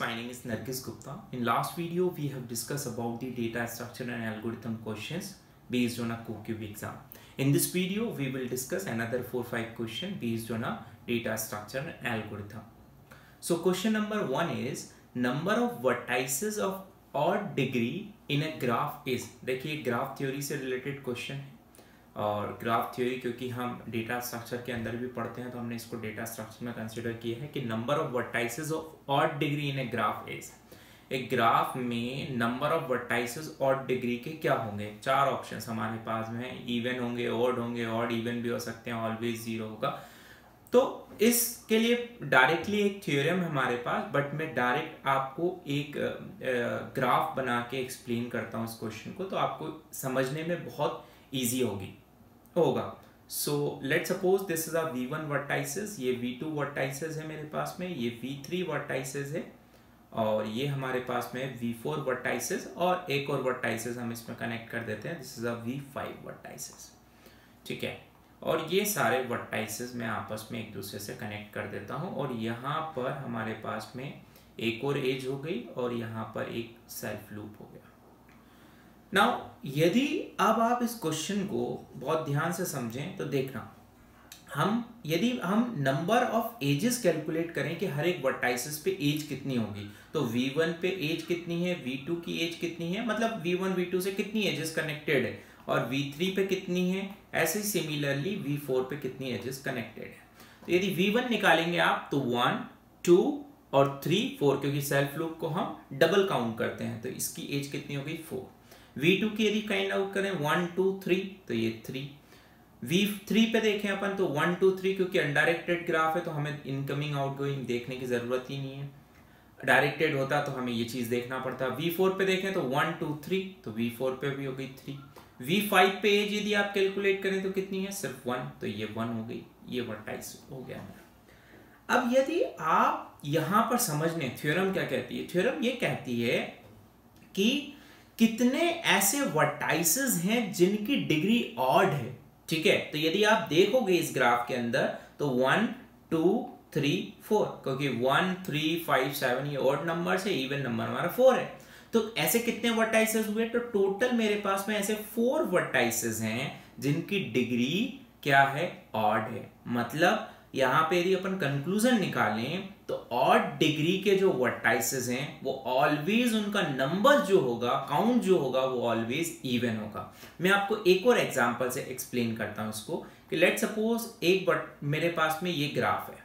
My name is Nargis Gupta. In last video, we have discussed about the data structure and algorithm questions based on a CoCube exam. In this video, we will discuss another 4-5 questions based on a data structure and algorithm. So question number 1 is number of vertices of odd degree in a graph is. देखिए graph theory से related question है और graph theory क्योंकि हम data structure के अंदर भी पढ़ते हैं तो हमने इसको डेटा स्ट्रक्चर में कंसिडर किया है कि number of vertices of odd degree in a graph is. एक ग्राफ में number of vertices odd degree के क्या होंगे? 4 ऑप्शंस हमारे पास में है। इवन होंगे, ऑड इवन भी हो सकते हैं, ऑलवेज 0 होगा। तो इसके लिए डायरेक्टली एक थ्योरम है हमारे पास, बट मैं डायरेक्ट आपको एक ग्राफ बना के एक्सप्लेन करता हूँ इस क्वेश्चन को, तो आपको समझने में बहुत ईजी होगा। So let's suppose this is a V1 vertices, ये V2 वर्टाइसेस है मेरे पास में, ये V3 वर्टाइसेस है और ये हमारे पास में V4 वर्टाइसेस और एक और वर्टाइसेस हम इसमें कनेक्ट कर देते हैं, this is a V5 vertices. ठीक है, और ये सारे वर्टाइसेस मैं आपस में एक दूसरे से कनेक्ट कर देता हूँ और यहाँ पर हमारे पास में एक और एज हो गई और यहाँ पर एक सेल्फ लूप हो गया। नाउ यदि अब आप इस क्वेश्चन को बहुत ध्यान से समझें तो देखना, यदि हम नंबर ऑफ एजेस कैलकुलेट करें कि हर एक वर्टाइसेस पे एज कितनी होगी, तो V1 पे एज कितनी है, V2 की एज कितनी है, मतलब V1 V2 से कितनी एजेस कनेक्टेड है, और V3 पे कितनी है, ऐसे ही सिमिलरली V4 पे कितनी एजेस कनेक्टेड है। तो यदि V1 निकालेंगे आप तो 1 2 और 3 4, क्योंकि सेल्फ लूप को हम डबल काउंट करते हैं तो इसकी एज कितनी हो गई 4। V2 की यदि काइंड आउट करें 1 2 3 तो ये 3। V3 पे देखें अपन तो 1 2 3, क्योंकि अनडायरेक्टेड ग्राफ है तो हमें इनकमिंग आउटगोइंग देखने की जरूरत ही नहीं है, डायरेक्टेड होता तो हमें ये चीज देखना पड़ता। V4 पे देखें तो 1 2 3 तो V4 पे भी हो गई 3। V5 पे एज यदि आप कैलकुलेट करें तो कितनी है, सिर्फ 1, तो ये 1 हो गई, ये वर्टाइस हो गया मेरा। अब यदि आप यहां पर समझ लें थ्योरम क्या कहती है, थ्योरम ये कहती है कि कितने ऐसे वर्टाइसेस हैं जिनकी डिग्री ऑड है। ठीक है, तो यदि आप देखोगे इस ग्राफ के अंदर तो 1 2 3 4, क्योंकि 1 3 5 7 ये ऑड नंबर है, इवन नंबर हमारा 4 है, तो ऐसे कितने वर्टाइसेस हुए, तो टोटल मेरे पास में ऐसे 4 वर्टाइसेस हैं जिनकी डिग्री क्या है, ऑड है। मतलब यहां पे यदि अपन कंक्लूजन निकालें तो ऑड डिग्री के जो वर्टाइसेस हैं वो ऑलवेज उनका नंबर जो होगा, काउंट जो होगा, वो ऑलवेज इवन होगा। मैं आपको एक और एग्जांपल से एक्सप्लेन करता हूं इसको कि लेट सपोज मेरे पास में ये ग्राफ है।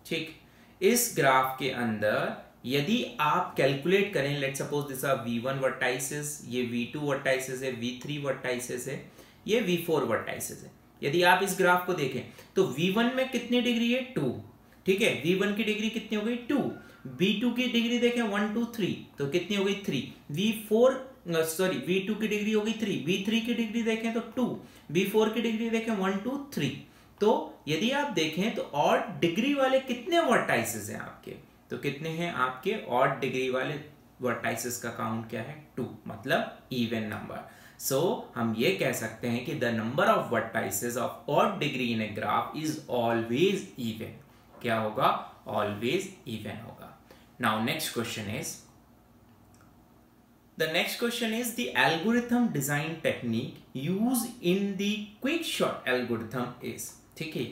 ठीक, इस ग्राफ के अंदर यदि आप कैलकुलेट करें, let suppose this are V1 vertices, ये V2 वर्टाइसेस है, V3 वर्टाइसेस है, ये V4 वर्टाइसेस है। यदि आप इस ग्राफ को देखें तो V1 में कितनी डिग्री है, 2। ठीक है, V1 की डिग्री कितनी हो गई, 2। V2 की डिग्री देखें 1 2 3 तो कितनी हो गई, 3। V2 की डिग्री हो गई 3। V3 की डिग्री देखें तो 2। V4 की डिग्री देखें 1 2 3। तो यदि आप देखें तो ऑड डिग्री वाले कितने वर्टाइसेस हैं आपके, तो कितने हैं आपके ऑड डिग्री वाले वर्टाइसेस का काउंट क्या है, 2, मतलब इवन नंबर। सो हम ये कह सकते हैं कि the number of vertices of odd degree in a graph is always even. क्या होगा, ऑलवेज इवन होगा। Now next question is, the next question is the algorithm design technique use in the quick short algorithm is. ठीक है,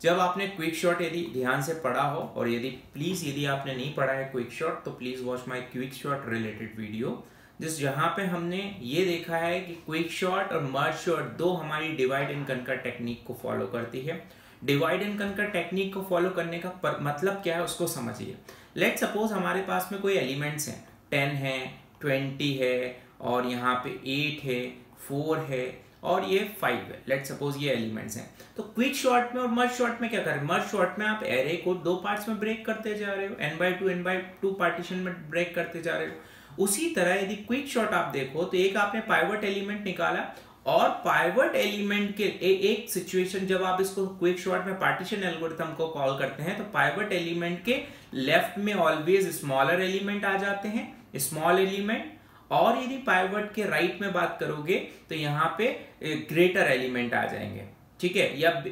जब आपने quick short यदि ध्यान से पढ़ा हो, और यदि आपने नहीं पढ़ा है क्विक शॉर्ट तो please watch my quick short related video, जहां पे हमने ये देखा है कि क्विक शॉर्ट और मर्ज शॉर्ट दो हमारी डिवाइड एंड कनकर टेक्निक को फॉलो करती है। डिवाइड एंड कनकर टेक्निक को फॉलो करने का मतलब क्या है उसको समझिए। लेट सपोज हमारे पास में कोई एलिमेंट्स हैं, 10 है, 20 है, और यहाँ पे 8 है, 4 है और ये 5 है। लेट सपोज ये एलिमेंट्स हैं। तो क्विक शॉर्ट में और मर्ज शॉर्ट में क्या करें, मर्ज शॉर्ट में आप एरे को 2 पार्ट्स में ब्रेक करते जा रहे हो, n/2 पार्टीशन में ब्रेक करते जा रहे हो। उसी तरह यदि क्विक शॉर्ट आप देखो तो एक आपने पाइवट एलिमेंट निकाला, और पाइवट एलिमेंट के एक सिचुएशन जब आप इसको क्विक शॉर्ट में पार्टीशन एल्गोरिथम को कॉल करते हैं तो पाइवट एलिमेंट के लेफ्ट में ऑलवेज स्मॉलर एलिमेंट आ जाते हैं, स्मॉल एलिमेंट, और यदि पाइवट के राइट में बात करोगे तो यहाँ पे ग्रेटर एलिमेंट आ जाएंगे। ठीक है, या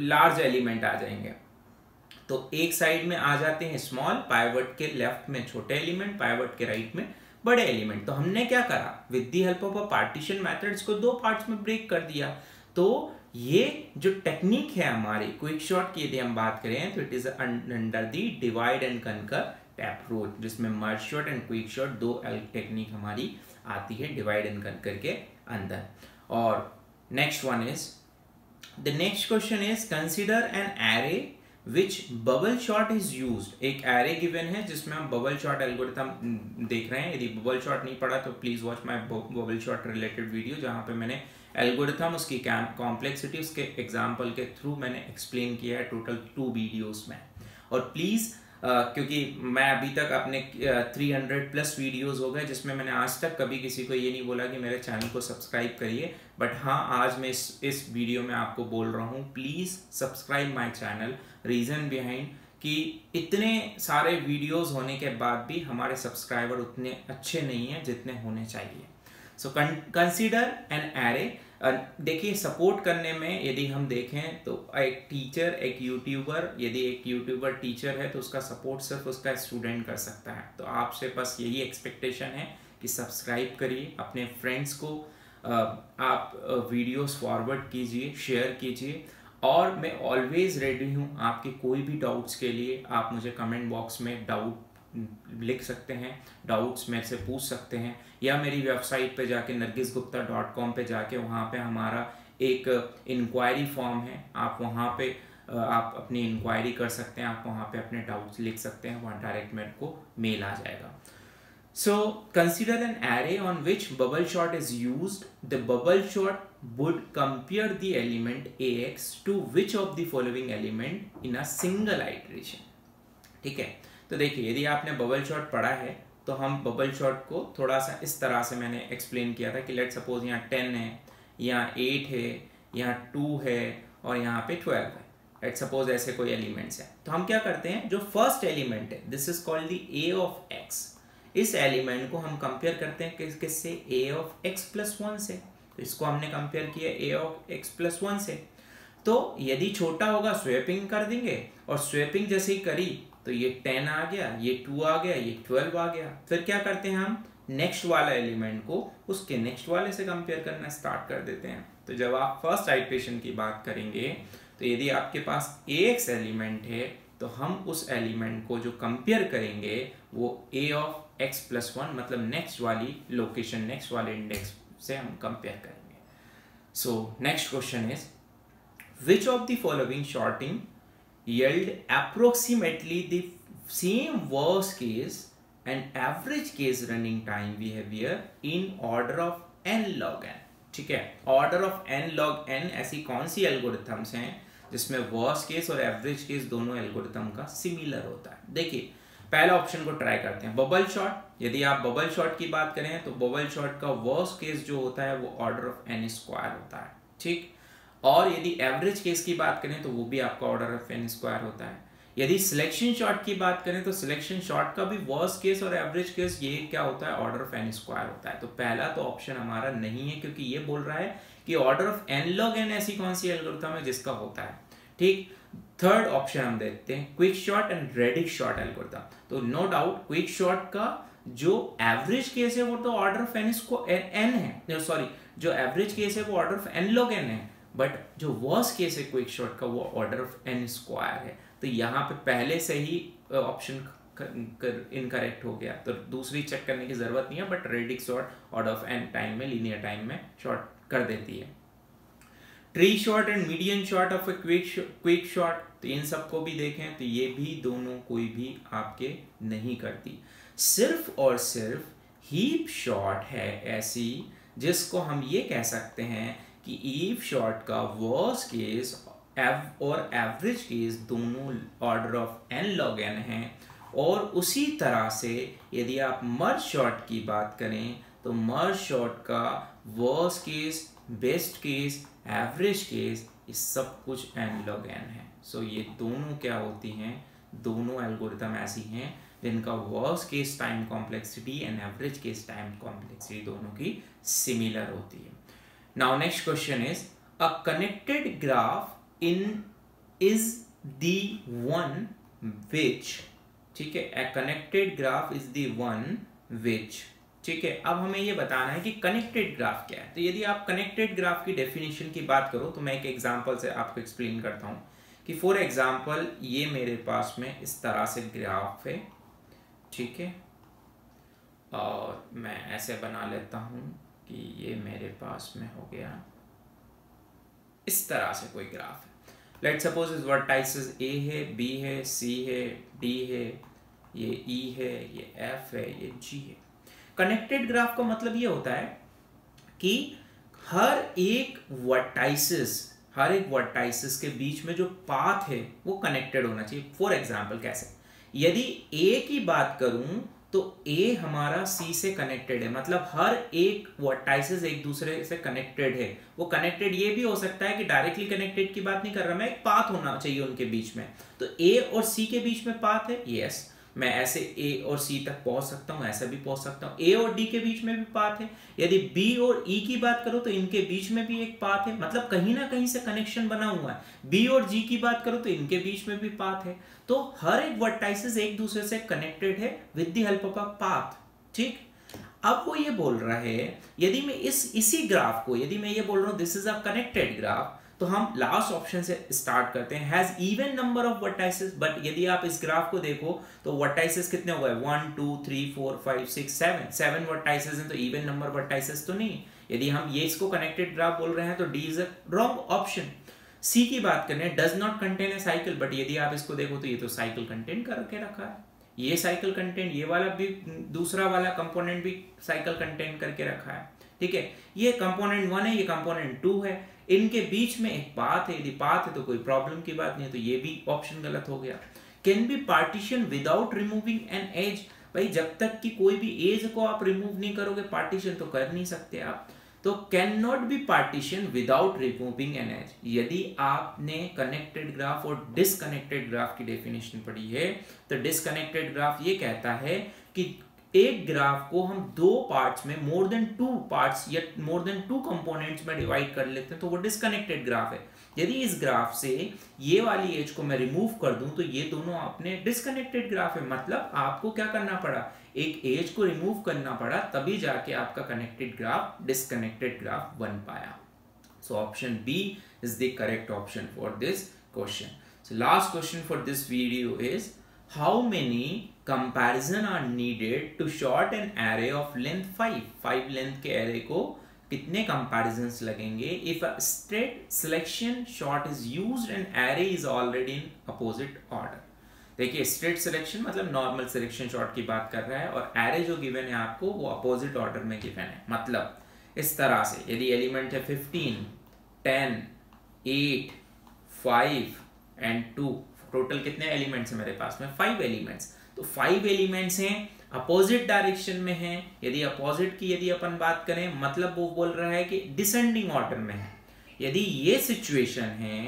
लार्ज एलिमेंट आ जाएंगे। तो एक साइड में आ जाते हैं स्मॉल, पाइवट के लेफ्ट में छोटे एलिमेंट, पाइवट के राइट में बड़े एलिमेंट। तो हमने क्या करा, with the help of a partition methods को दो पार्ट्स में ब्रेक कर दिया। तो ये जो टेक्निक है हमारी क्विक शॉट की यदि हम बात करें तो it is under the divide and conquer approach, जिसमें मर्ज शॉट एंड क्विक शॉट दो टेक्निक हमारी आती है डिवाइड एंड कनकर के अंदर। और next one is, the next question is consider an array which bubble shot is used. एक array given है जिसमें हम बबल शॉट एल्गोरिथम देख रहे हैं। यदि बबल शॉट नहीं पढ़ा तो please watch my bubble shot related video, जहां पे मैंने एल्गोरिथम, उसकी कॉम्प्लेक्सिटी, उसके एग्जाम्पल के थ्रू मैंने एक्सप्लेन किया है टोटल 2 वीडियोस में। और प्लीज क्योंकि मैं अभी तक अपने 300 प्लस वीडियोस हो गए जिसमें मैंने आज तक कभी किसी को ये नहीं बोला कि मेरे चैनल को सब्सक्राइब करिए, बट हाँ आज मैं इस वीडियो में आपको बोल रहा हूँ please subscribe my channel. Reason behind कि इतने सारे वीडियोस होने के बाद भी हमारे सब्सक्राइबर उतने अच्छे नहीं हैं जितने होने चाहिए। So consider an array. देखिए सपोर्ट करने में यदि हम देखें तो एक टीचर, एक यूट्यूबर, यदि एक यूट्यूबर टीचर है तो उसका सपोर्ट सिर्फ उसका स्टूडेंट कर सकता है। तो आपसे बस यही एक्सपेक्टेशन है कि सब्सक्राइब करिए, अपने फ्रेंड्स को आप वीडियोस फॉरवर्ड कीजिए, शेयर कीजिए। और मैं ऑलवेज रेडी हूँ आपके कोई भी डाउट्स के लिए। आप मुझे कमेंट बॉक्स में डाउट लिख सकते हैं, डाउट्स मेरे से पूछ सकते हैं, या मेरी वेबसाइट पे जाके nargisgupta.com पे जाके वहाँ पे हमारा एक इंक्वायरी फॉर्म है, आप वहाँ पे आप अपनी इंक्वायरी कर सकते हैं, आप वहाँ पे अपने डाउट्स लिख सकते हैं, वहाँ डायरेक्ट मेरे को मेल आ जाएगा। So consider an array on which bubble shot is used. The bubble shot would compare the element ax to which of the following element in a single iteration. ठीक है, तो देखिए यदि आपने बबल शॉट पढ़ा है तो हम बबल शॉट को थोड़ा सा इस तरह से मैंने एक्सप्लेन किया था कि लेट सपोज यहाँ 10 है, यहाँ 8 है, यहाँ 2 है और यहाँ पे 12 है। लेट सपोज ऐसे कोई एलिमेंट्स हैं, तो हम क्या करते हैं, जो फर्स्ट एलिमेंट है this is called the A of x, इस एलिमेंट को हम कंपेयर करते हैं किससे, ए ऑफ एक्स प्लस 1 से। तो इसको हमने कंपेयर किया ए ऑफ एक्स प्लस 1 से। तो यदि छोटा होगा स्वैपिंग कर देंगे, और स्वैपिंग जैसे ही करी तो ये 10 आ गया, ये 2 आ गया, ये 12 आ गया। फिर क्या करते हैं हम, नेक्स्ट वाला एलिमेंट को उसके नेक्स्ट वाले से कंपेयर करना स्टार्ट कर देते हैं। तो जब आप फर्स्ट आइटरेशन की बात करेंगे तो यदि आपके पास एक्स एलिमेंट है तो हम उस एलिमेंट को जो कंपेयर करेंगे वो ए ऑफ एक्स प्लस 1 मतलब नेक्स्ट वाली लोकेशन, नेक्स्ट वाले इंडेक्स से हम कंपेयर करेंगे। So next question is, which of the following sorting yield approximately the same worst case and average case running time behavior in order of n log n। ठीक है, order of n log n ऐसी कौन सी algorithms हैं जिसमें worst case और average case दोनों algorithm का similar होता है। देखिए पहला ऑप्शन को ट्राई करते हैं, बबल शॉट। यदि आप बबल शॉट की बात करें तो बबल शॉट का वर्स्ट केस जो होता है वो ऑर्डर ऑफ n स्क्वायर होता है, ठीक। और यदि एवरेज केस की बात करें तो वो भी आपका ऑर्डर ऑफ n स्क्वायर होता है। यदि सिलेक्शन शॉट की बात करें तो सिलेक्शन शॉट का भी वर्स्ट केस और एवरेज केस ये क्या होता है, ऑर्डर ऑफ n स्क्वायर होता है। तो पहला तो ऑप्शन हमारा नहीं है, क्योंकि ये बोल रहा है कि order of n log n ऐसी कौन सी एल्गोरिथम है जिसका होता है, ठीक। थर्ड ऑप्शन हम देखते हैं, quick sort and radix sort algorithm. तो नो डाउट क्विक शॉट का जो एवरेज केस है वो तो ऑर्डर ऑफ n है, सॉरी जो एवरेज केस है वो order of n log n है, बट जो वर्स्ट केस है क्विक शॉट का वो ऑर्डर ऑफ n स्क्वायर है। तो यहाँ पे पहले से ही ऑप्शन इनकरेक्ट हो गया, तो दूसरी चेक करने की जरूरत नहीं है, but radix sort order of n time में, लीनियर टाइम में शॉर्ट कर देती है। Tree sort and median sort of a quick sort, तो इन सबको भी देखें तो ये भी दोनों कोई भी आपके नहीं करती। सिर्फ और सिर्फ हीप शॉट है ऐसी जिसको हम ये कह सकते हैं कि हीप शॉट का वर्स्ट केस और एवरेज केस दोनों order of n log n है। और उसी तरह से यदि आप मर्ज शॉट की बात करें तो मर्ज शॉट का worst case, best case, average case, ये सब कुछ n log n है। सो ये दोनों क्या होती हैं, दोनों एल्गोरिथम ऐसी हैं जिनका worst case time complexity and average case time complexity दोनों की सिमिलर होती है। Now next question is, a connected graph is the one which, ठीक है, a connected graph is the one which, ठीक है। अब हमें ये बताना है कि कनेक्टेड ग्राफ क्या है। तो यदि आप कनेक्टेड ग्राफ की डेफिनेशन की बात करो तो मैं एक एग्जांपल से आपको एक्सप्लेन करता हूँ कि फॉर एग्जांपल ये मेरे पास में इस तरह से ग्राफ है, ठीक है, और मैं ऐसे बना लेता हूँ कि ये मेरे पास में हो गया इस तरह से कोई ग्राफ है। लेट सपोज इस वर्टाइसेस ए है, बी है, सी है, डी है, ये ई है, ये एफ है, ये जी है। कनेक्टेड ग्राफ का मतलब ये होता है कि हर एक वर्टाइसिस के बीच में जो पाथ है वो कनेक्टेड होना चाहिए। फॉर एग्जांपल कैसे, यदि ए की बात करूं तो ए हमारा सी से कनेक्टेड है, मतलब हर एक वर्टाइसिस एक दूसरे से कनेक्टेड है। वो कनेक्टेड ये भी हो सकता है कि डायरेक्टली कनेक्टेड की बात नहीं कर रहा मैं, एक पाथ होना चाहिए उनके बीच में। तो ए और सी के बीच में पाथ है, यस, मैं ऐसे ए और सी तक पहुंच सकता हूं, ऐसा भी पहुंच सकता हूं। ए और डी के बीच में भी पाथ है। यदि बी और ई की बात करो तो इनके बीच में भी एक पाथ है, मतलब कहीं ना कहीं से कनेक्शन बना हुआ है। बी और जी की बात करो तो इनके बीच में भी पाथ है। तो हर एक वर्टाइसिस एक दूसरे से कनेक्टेड है with the help of a path, ठीक। अब वो ये बोल रहा है, यदि मैं इसी ग्राफ को, यदि मैं ये बोल रहा हूं this is a connected graph, तो हम लास्ट ऑप्शन से स्टार्ट करते हैं, has even number of vertices. But यदि आप इस ग्राफ को देखो तो वर्टाइसेस कितने हो गए, 1 2 3 4 5 6 7 वर्टाइसेस हैं, तो इवन नंबर वर्टाइसेस तो नहीं। यदि हम ये इसको कनेक्टेड ग्राफ बोल रहे हैं तो D is a wrong option. C की बात करें, does not contain a cycle, but यदि आप इसको देखो तो ये तो साइकिल कंटेन करके रखा है, ये साइकिल कंटेंट, ये वाला भी, दूसरा वाला कंपोनेंट भी साइकिल कंटेन करके रखा है, ठीक है। ये कंपोनेंट 1 है, ये कंपोनेंट 2 है, इनके बीच में एक पाथ है। यदि पाथ है तो कोई प्रॉब्लम की बात नहीं है, तो ये भी ऑप्शन गलत हो गया। Can be partition without removing an edge, भाई जब तक कि कोई भी एज को आप रिमूव नहीं करोगे पार्टीशन तो कर नहीं सकते आप। तो can not be partition without removing an edge. यदि आपने कनेक्टेड ग्राफ और डिसकनेक्टेड ग्राफ की डेफिनेशन पढ़ी है तो डिसकनेक्टेड ग्राफ ये कहता है कि एक ग्राफ को हम दो पार्ट्स में, मोर देन 2 पार्ट्स या मोर देन 2 कंपोनेंट्स में डिवाइड कर लेते हैं तो वो डिसकनेक्टेड ग्राफ है। यदि इस ग्राफ से ये वाली एज को मैं रिमूव कर दूं तो ये दोनों अपने डिसकनेक्टेड ग्राफ है, मतलब आपको क्या करना पड़ा, एक एज को रिमूव करना पड़ा, तभी जाके आपका कनेक्टेड ग्राफ डिसकनेक्टेड ग्राफ बन पाया। So option B is the correct option for this question. So last question for this video is how many comparison are needed to short an array of length 5 length के array को कितने comparisons लगेंगे if a straight selection sort is used and array is already in opposite order। देखिए straight selection मतलब normal selection sort की बात कर रहा है और array जो given है आपको वो opposite order में given है। मतलब इस तरह से यदि एलिमेंट है 15 10 8 5 and 2, टोटल कितने एलिमेंट्स हैं मेरे पास में, 5 एलिमेंट्स। तो 5 एलिमेंट्स हैं, अपोजिट डायरेक्शन में हैं। यदि अपोजिट की यदि अपन बात करें मतलब वो बोल रहा है कि डिसेंडिंग ऑर्डर में है। यदि ये सिचुएशन है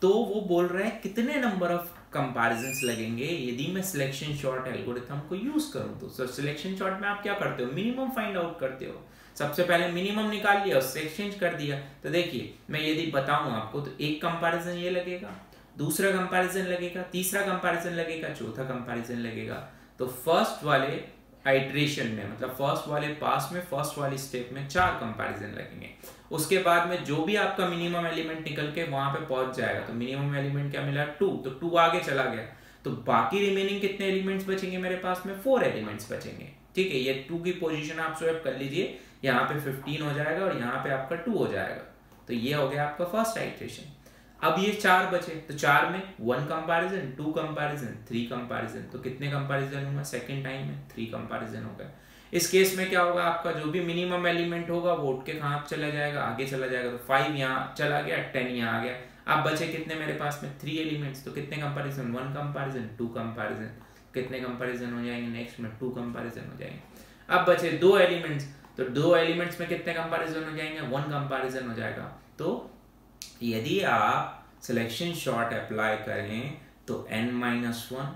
तो वो बोल रहा है कितने नंबर ऑफ कंपैरिजंस लगेंगे यदि मैं सिलेक्शन शॉर्ट एल्गोरिथम को यूज करूं। तो सिलेक्शन शॉर्ट में आप क्या करते हो, मिनिमम फाइंड आउट करते हो। सबसे पहले मिनिमम निकाल लिया, उससे एक्सचेंज कर दिया। तो देखिए मैं यदि बताऊं आपको तो एक कंपैरिजन ये लगेगा, दूसरा कंपैरिजन लगेगा, तीसरा कंपैरिजन लगेगा, चौथा कंपैरिजन लगेगा। तो फर्स्ट वाले आइट्रेशन में मतलब फर्स्ट वाले पास में, फर्स्ट वाली स्टेप में 4 कंपैरिजन लगेंगे। उसके बाद में जो भी आपका मिनिमम एलिमेंट निकल के वहां पे पहुंच जाएगा तो मिनिमम एलिमेंट क्या मिला 2, तो 2 आगे चला गया। तो बाकी रिमेनिंग कितने एलिमेंट्स बचेंगे मेरे पास में, 4 एलिमेंट्स बचेंगे, ठीक है। ये 2 की पोजीशन आप स्वैप कर लीजिए, यहाँ पे 15 हो जाएगा और यहाँ पे आपका 2 हो जाएगा। तो ये हो गया आपका फर्स्ट आइट्रेशन। अब ये 4 बचे तो 4 में 1 कंपैरिजन, 2 कंपैरिजन, 3 कंपैरिजन। तो कितने कंपैरिजन हुआ सेकंड टाइम में, 3 कंपैरिजन हो गए। इस केस में क्या होगा, आपका जो भी मिनिमम एलिमेंट होगा वो उठ के कहाँ चला जाएगा, आगे चला जाएगा। तो 5 यहाँ चला गया, 10 यहाँ आ गया। अब बचे कितने मेरे पास में 3 एलिमेंट्स। तो कितने कंपैरिजन, 1 कंपैरिजन, 2 कंपैरिजन। कितने कंपैरिजन हो जाएंगे नेक्स्ट में, 2 कंपैरिजन हो जाएंगे। अब बचे 2 एलिमेंट्स, तो 2 एलिमेंट्स में कितने कंपैरिजन हो जाएंगे, 1 कंपैरिजन हो जाएगा। तो यदि आप सिलेक्शन शॉर्ट अप्लाई करें तो n-1,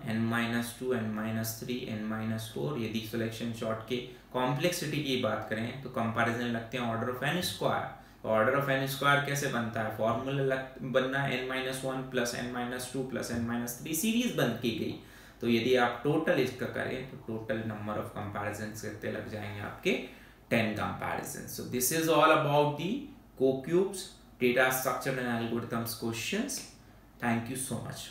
n-2, n-3, n-4। यदि सिलेक्शन शॉर्ट के कॉम्प्लेक्सिटी की बात करें तो कंपैरिजन लगते हैं order of n square. Order of n square कैसे बनता है, फॉर्मूला बनना है n-1 plus n-2 plus n-3, series बन की गई। तो यदि आप टोटल इसका करें तो टोटल नंबर ऑफ कंपैरिजन कितने लग जाएंगे आपके 10 comparison. So this is all about the CoCubes data structure and algorithms questions. Thank you so much.